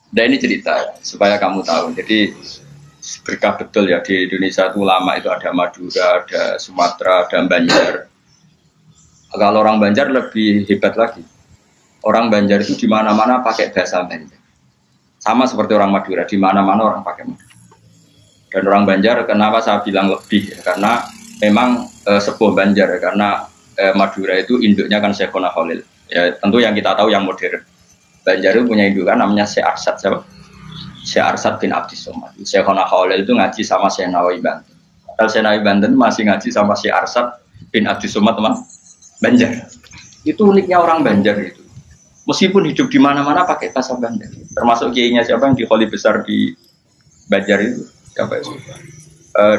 Dan ini cerita supaya kamu tahu. Jadi berkah betul ya di Indonesia itu lama itu ada Madura, ada Sumatera, ada Banjar. Kalau orang Banjar lebih hebat lagi. Orang Banjar itu di mana-mana pakai bahasa Banjar. Sama seperti orang Madura, di mana-mana orang pakai Madura. Dan orang Banjar kenapa saya bilang lebih ya? Karena memang sebuah Banjar ya, karena Madura itu induknya kan Syekhona Khalil. Ya tentu yang kita tahu yang modern. Banjar itu punya indukan namanya Syekh Arsad siapa? Syekh Arsad bin Abdis Somad. Syekhona Khalil itu ngaji sama Syekh Nawawi Banten. Kalau Syekh Nawawi Banten masih ngaji sama Syekh Arsad bin Abdis Somad teman Banjar. Itu uniknya orang Banjar itu. Meskipun hidup di mana-mana pakai bahasa Banjar. Termasuk kiainya siapa yang di Kholi besar di Banjar itu? Siapa itu?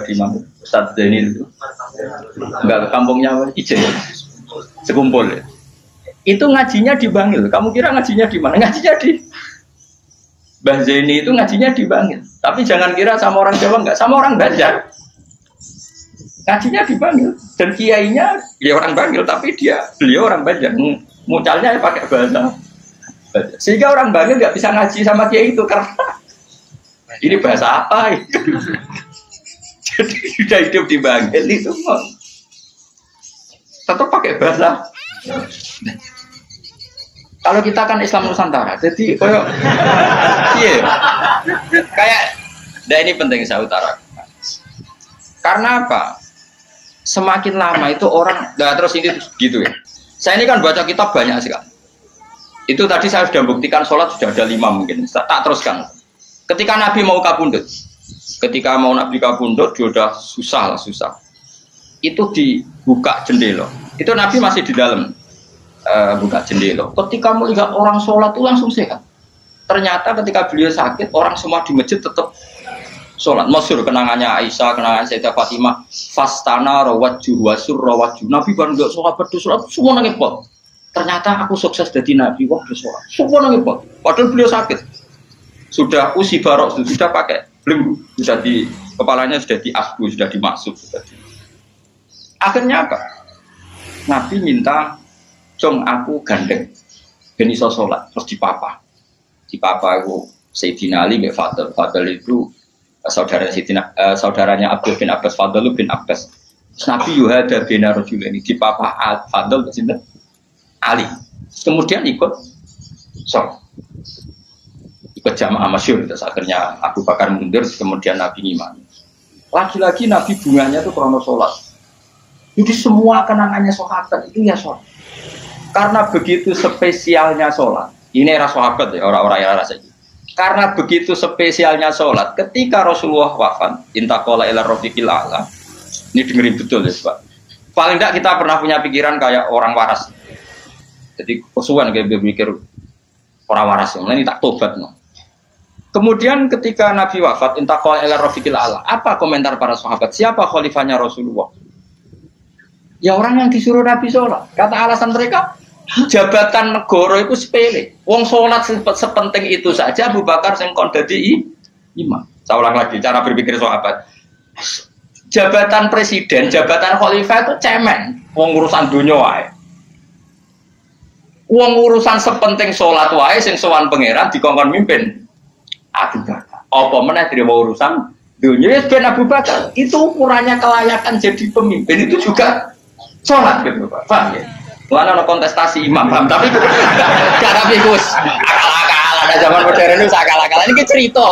Di mana? Ustadz Zainil itu. Enggak, kampungnya Ijen. Sekumpul ya. Itu ngajinya di Bangil. Kamu kira ngajinya di mana? Ngajinya di Mbah Zaini itu ngajinya di Bangil. Tapi jangan kira sama orang Jawa, enggak, sama orang Banjar. Ngajinya di Bangil. Dan kiainya dia orang Bangil, tapi beliau orang Banjar. Mucalnya ya pakai bahasa Banjar. Sehingga orang Bangil nggak bisa ngaji sama kiai itu karena ini bahasa apa? Jadi sudah hidup di Bangil itu tetap pakai bahasa. Kalau kita kan Islam Nusantara, jadi kayak, nah ini penting saya utarakan. Karena apa? Semakin lama itu orang, nah terus ini gitu ya. Saya ini kan baca kitab banyak sekali. Itu tadi saya sudah buktikan sholat sudah ada 5 mungkin. Tak teruskan. Ketika Nabi mau kabundut, ketika mau Nabi kabundut, dia udah susah. Itu dibuka jendela. Itu Nabi masih di dalam buka jendela. Ketika melihat orang sholat itu langsung sehat. Ternyata ketika beliau sakit, orang semua di masjid tetap sholat. Masyhur kenangannya Aisyah, kenangan Sayyidah Fatimah. Fastana rawaju wasur rawaju. Nabi kan nggak sholat semua nangis pot. Ternyata aku sukses jadi Nabi. Wah sholat semua nangis pot. Padahal beliau sakit. Sudah usi barok, sudah pakai belenggu, sudah di kepalanya sudah diasbu, sudah dimaksud. Akhirnya apa? Nabi minta, "Cung aku gandeng, ben iso sholat." Terus dipapa itu Sayyidina Ali bin Fadl. Fadl itu saudaranya Abdul bin Abbas. Fadl bin Abbas. Nabi yuhada bin Rajulaini dipapa Fadl ke Ali. Kemudian ikut sholat. Ikut jamaah masyhur. Terus akhirnya Abu Bakar mundur, kemudian Nabi ngimami. Lagi-lagi Nabi bunganya itu krono sholat. Jadi semua kenangannya sahabat itu ya sholat. Karena begitu spesialnya sholat. Ini era sahabat ya, orang-orang era saja. Karena begitu spesialnya sholat. Ketika Rasulullah wafat, intaqala ila rafiqil a'la. Ini dengerin betul ya, Pak. Paling tidak kita pernah punya pikiran kayak orang waras. Jadi kesuwen kayak berpikir orang waras. Ini tak tobat no. Kemudian ketika Nabi wafat, intaqala ila rafiqil a'la. Apa komentar para sahabat? Siapa khalifahnya Rasulullah? Ya orang yang disuruh Nabi sholat. Kata alasan mereka, jabatan negara itu sepele. Wong sholat sepenting itu saja. Abu Bakar sing kon dadi imam. Saya ulang lagi cara berpikir sahabat. Jabatan presiden, jabatan khalifah itu cemen. Wong urusan dunia wae. Wong urusan sepenting sholat wae sing sowan pangeran dikongkon mimpin Abu Bakar. Apa meneh terima urusan dunia ben Abu Bakar. Itu ukurannya kelayakan jadi pemimpin itu juga sholat gitu Pak. Paham ya? Mana ada kontestasi imam, paham? Tapi gak tapi Gus akal-akalan. Ada zaman modern itu akal-akalan. Ini cerita.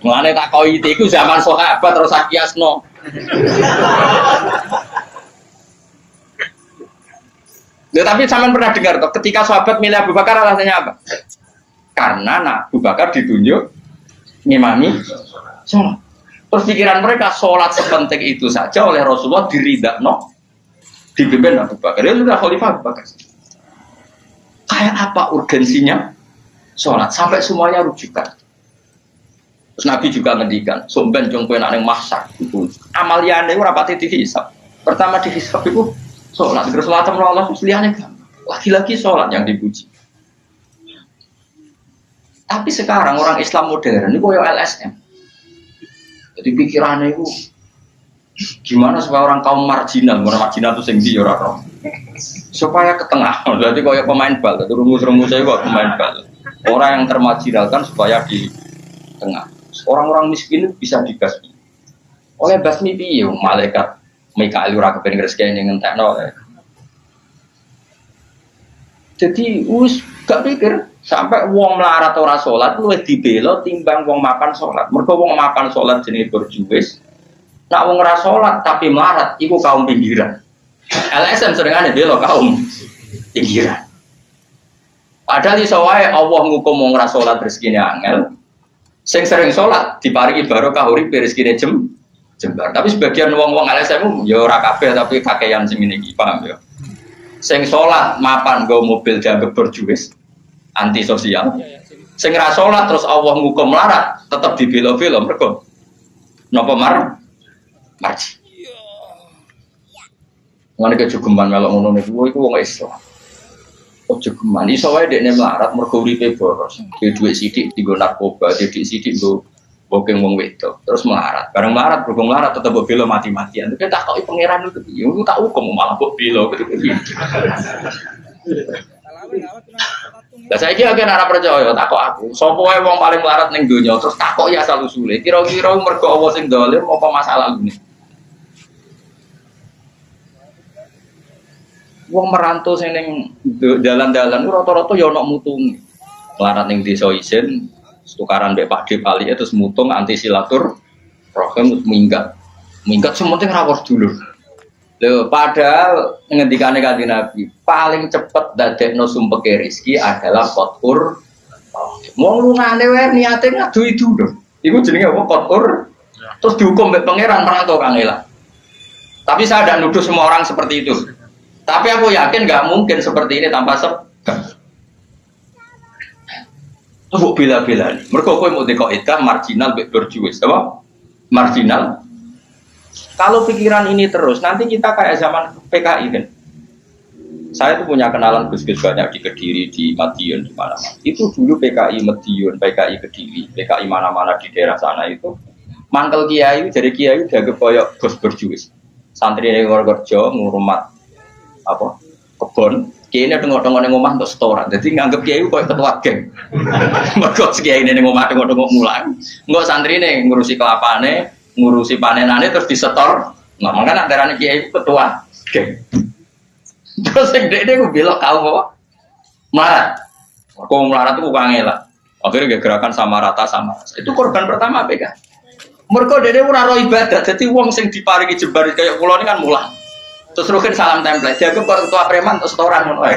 Mulane tak koi itu zaman sahabat terus akiasno. Ya, tapi zaman pernah dengar toh, ketika sahabat milih Abu Bakar alasannya apa? Karena Abu Bakar ditunjuk ngimami sholat. Terus pikiran mereka sholat sepenting itu saja oleh Rasulullah diridakno. Dipimpin Abu Bakar, dia sudah khalifah Abu Bakar. Kayak apa urgensinya sholat sampai semuanya rujukan. Terus Nabi juga ngendikan, somben jongkoen aneh mahsyar itu amaliane ora pati dihisab. Pertama dihisab itu sholat, terus sholat Allah liane lagi-lagi sholat yang dipuji. Tapi sekarang orang Islam modern ini koyo LSM. Jadi pikirannya itu gimana supaya orang kaum marginal itu sing ndi ora roh. Supaya ke tengah. Berarti koyo pemain bal, itu rumus-rumusnya kok pemain bal. Orang yang termarginalkan supaya di tengah. Orang-orang miskin itu bisa dibasmi. Oleh basmi piye malaikat Mikail ora kepen ngresiki ning entekno. Jadi gak pikir sampai wong melarat ora salat luwih dibela timbang wong mapan salat. Mergo wong mapan salat jenenge berjuwis. Nak wong ora salat tapi melarat iku kaum pinggiran. LSM sedengane bela kaum pinggiran. Padahal iso wae Allah ngukum wong ora salat rezekine angel. Sing sering salat diparingi barokah uripe rezekine jembar. Tapi sebagian wong-wong LSM ya ora kabeh tapi kakean sing ngene iki, paham ya. Sing salat mapan nggo mobil dianggap berjuwis, anti sosial. Sing ra salat terus Allah ngukum melarat, tetep dibela-bela mergo napa marji. Ngene kejugeman melok ngono niku iku wong Islam. Kejugeman iso wae dekne melarat mergo uripe boros. Duwe dhuwit sithik dienggo narkoba, dhuwit sithik nggo bokeng wong wedok, terus melarat. Bareng melarat, berhubung melarat tetep bela mati-matian. Tapi tak takoki pangeran itu piye? Aku tak hukum malah kok bela gitu. Lah saiki akeh ora percaya, takok aku. Sopo wae wong paling melarat ning donya terus takok ya asal usule. Kira-kira mergo Allah sing dolim apa masalah ngene? Wong merantau sing ning dalan-dalan rata-rata ya ana mutunge. Melarat ning desa isin tukaran mbek Pak D Pali terus mutung anti silatur rohim minggat sementing rawuh dulur. Lho padahal ngendikane Kanjeng Nabi paling cepet dadekno sumpeke rezeki adalah qatur. Wong lungane wae niate ngadui dulur. Iku jenenge apa qatur? Terus dihukum mbek pangeran merantau kangela. Tapi saya tidak nuduh semua orang seperti itu. Tapi aku yakin nggak mungkin seperti ini tanpa sebab. Tuh bila-bila nih. Mereka kau mau dekaidah marginal berjuis, apa? Marginal. Kalau pikiran ini terus, nanti kita kayak zaman PKI kan. Saya tuh punya kenalan gus-gus banyak di Kediri, di Madiun, di mana-mana. Itu dulu PKI Madiun, PKI Kediri, PKI mana-mana di daerah sana itu. Mangkel kiai, jadi kiai jaga koyok gus berjuis. Santri yang kerja ngurumat apa? Kebon. Kiai ini tengok-tengok ning omah untuk setoran. Jadi nganggep kiai koyo ketua geng. Mergo kiai ini ning omah tengok-tengok mulang. Engko santri ini ngurusi kelapane, ngurusi panenane terus disetor. Nah, makanya antarane kiai ketua geng. Terus sing dekne ku belok kaum apa? Melarat. Kaum melarat itu kangelan. Akhirnya gerakan sama rata sama. Itu korban pertama PK. Mergo dekne ora ro ibadah. Dadi wong sing diparingi jembar kaya kula ini kan mulang. Terus rukin salam template, jago ketua preman terus setoran ngono ae.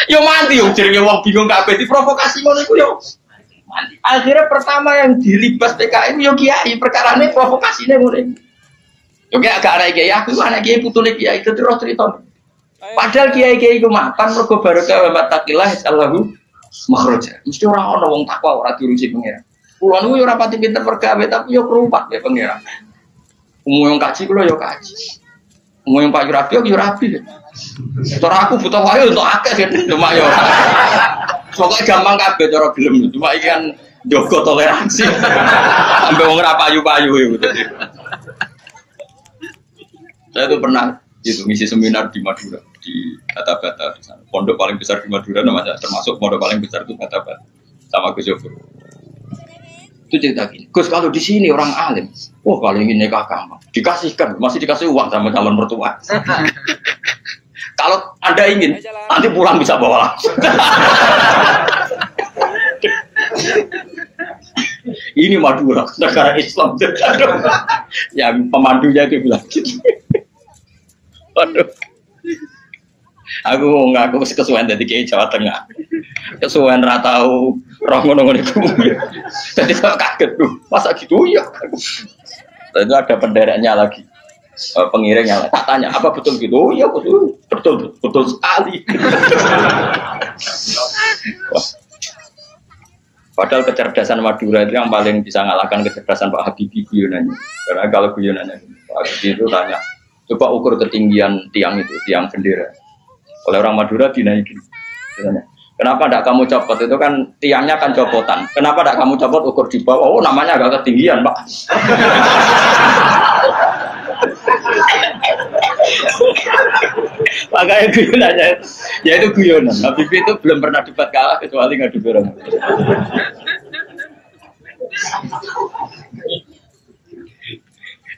Yo mati yo jenenge wong bingung kabeh diprovokasi ngono iku yo. Mati. Akhirnya pertama yang dilibas PKI yo kiai, perkarane provokasine ngono. Yo gak ana kiai, aku anak kiai putune kiai terus cerita. Padahal kiai-kiai iku mapan mergo barokah wa taqillah sallahu makhraja. Mesti ora ana wong takwa ora diurusi pangeran. Kulo niku yo ora pati pinter pergawe tapi yo kerupat ya pangeran. Umum yang kaji kulo yo kaji. Umum yang Pak Yurabi yo Yurabi. Cara aku butuh wae untuk akeh kan cuma yo. Pokoke gampang kabeh cara gelem cuma iki kan njogo toleransi. Sampai wong ora payu-payu iku. Saya tuh pernah itu ngisi seminar di Madura di Bata-Bata di sana. Pondok paling besar di Madura namanya termasuk pondok paling besar itu Bata-Bata sama Gus Yofur. Itu cerita gini, Gus kalau di sini orang alim, wah kalau ingin nikah gampang, dikasihkan, masih dikasih uang sama calon mertua. Kalau Anda ingin, nanti pulang bisa bawa langsung. Ini Madura, negara Islam. Yang pemandunya itu bilang gitu. Waduh. Aku ngaku kesuwen dari Kiai Jawa Tengah. Kesuwen ra tau roh ngono-ngono iku. Jadi saya kaget tuh. Masa gitu ya? Itu ada pendereknya lagi. Pengiringnya tak tanya, apa betul gitu? Oh iya betul. Betul sekali. Padahal kecerdasan Madura itu yang paling bisa ngalahkan kecerdasan Pak Habibie guyonannya. Karena kalau guyonannya Pak Habibie itu tanya, coba ukur ketinggian tiang itu, tiang bendera. Oleh orang Madura dinaikin. Kenapa tidak kamu copot? Itu kan tiangnya kan copotan. Kenapa tidak kamu copot ukur di bawah? Oh namanya agak ketinggian Pak. Makanya guyonannya, ya itu guyonan. Habib itu belum pernah debat kalah kecuali ngadu orang.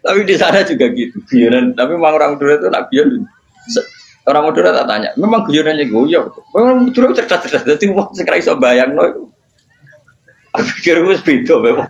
Tapi di sana juga gitu, guyonan. Tapi memang orang Madura itu nak guyon. Orang Madura tak tanya, memang guyonannya guyon. Memang Madura cerdas-cerdas. Jadi wong sekarang iso bayang no. Aku pikir wis beda memang.